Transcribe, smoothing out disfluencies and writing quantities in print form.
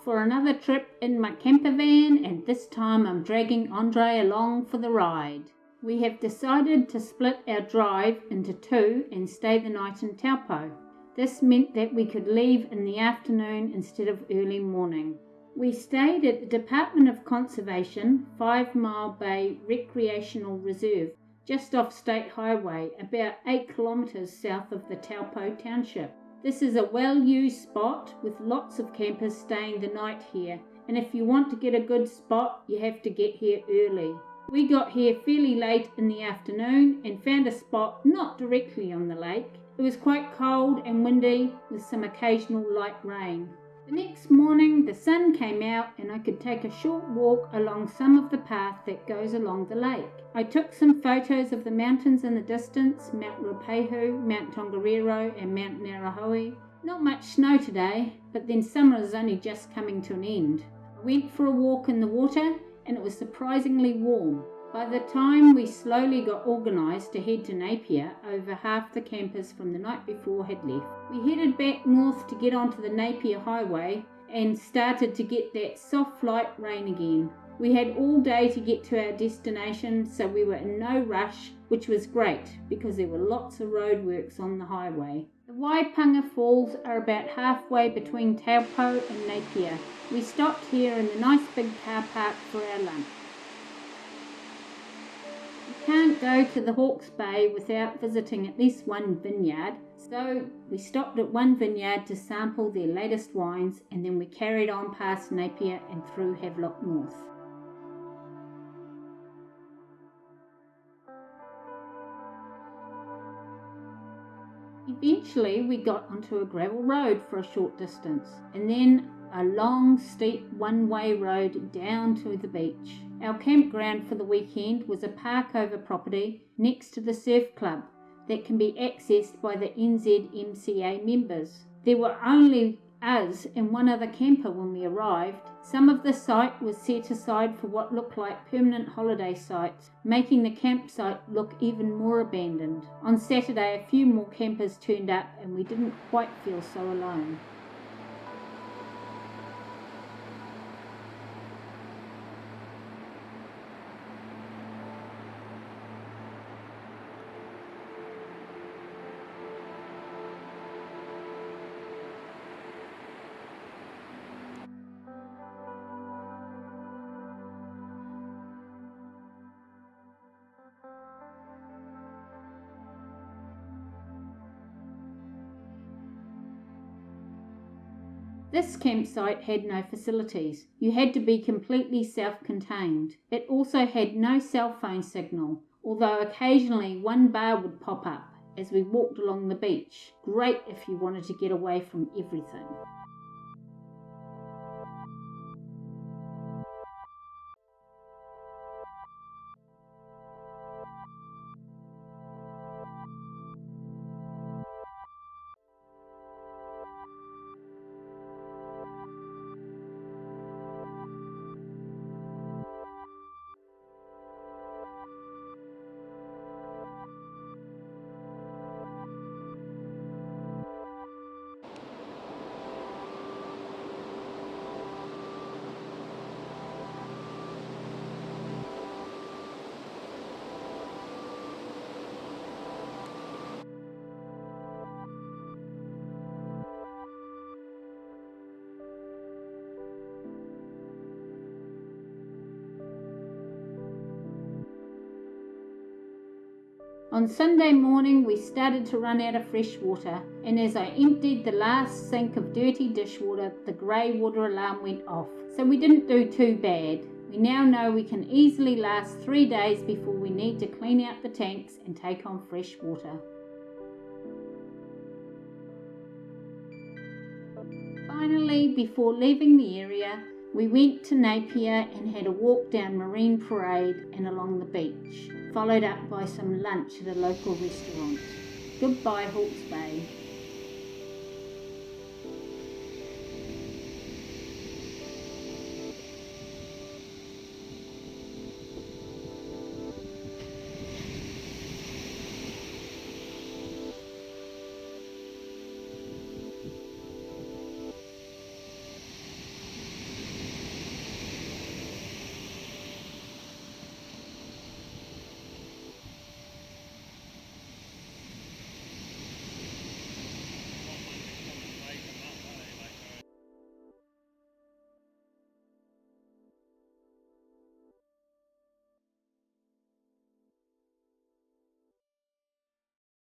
off for another trip in my camper van, and this time I'm dragging Andre along for the ride. We have decided to split our drive into two and stay the night in Taupo. This meant that we could leave in the afternoon instead of early morning. We stayed at the Department of Conservation 5 Mile Bay Recreational Reserve, just off State Highway, about 8 kilometres south of the Taupo Township. This is a well-used spot with lots of campers staying the night here, and if you want to get a good spot, you have to get here early. We got here fairly late in the afternoon and found a spot not directly on the lake. It was quite cold and windy with some occasional light rain. The next morning the sun came out and I could take a short walk along some of the path that goes along the lake. I took some photos of the mountains in the distance, Mount Ruapehu, Mount Tongariro and Mount Ngauruhoe. Not much snow today, but then summer is only just coming to an end. I went for a walk in the water and it was surprisingly warm. By the time we slowly got organised to head to Napier, over half the campers from the night before had left. We headed back north to get onto the Napier Highway and started to get that soft light rain again. We had all day to get to our destination, so we were in no rush, which was great because there were lots of roadworks on the highway. The Waipanga Falls are about halfway between Taupo and Napier. We stopped here in the nice big car park for our lunch. You can't go to the Hawke's Bay without visiting at least one vineyard, so we stopped at one vineyard to sample their latest wines, and then we carried on past Napier and through Havelock North. Eventually we got onto a gravel road for a short distance, and then a long, steep one-way road down to the beach. Our campground for the weekend was a park-over property next to the surf club that can be accessed by the NZMCA members. There were only us and one other camper when we arrived. Some of the site was set aside for what looked like permanent holiday sites, making the campsite look even more abandoned. On Saturday, a few more campers turned up and we didn't quite feel so alone. This campsite had no facilities. You had to be completely self-contained. It also had no cell phone signal, although occasionally one bar would pop up as we walked along the beach. Great if you wanted to get away from everything. On Sunday morning we started to run out of fresh water, and as I emptied the last sink of dirty dishwater, the grey water alarm went off. So we didn't do too bad. We now know we can easily last 3 days before we need to clean out the tanks and take on fresh water. Finally, before leaving the area, we went to Napier and had a walk down Marine Parade and along the beach, followed up by some lunch at a local restaurant. Goodbye Hawke's Bay.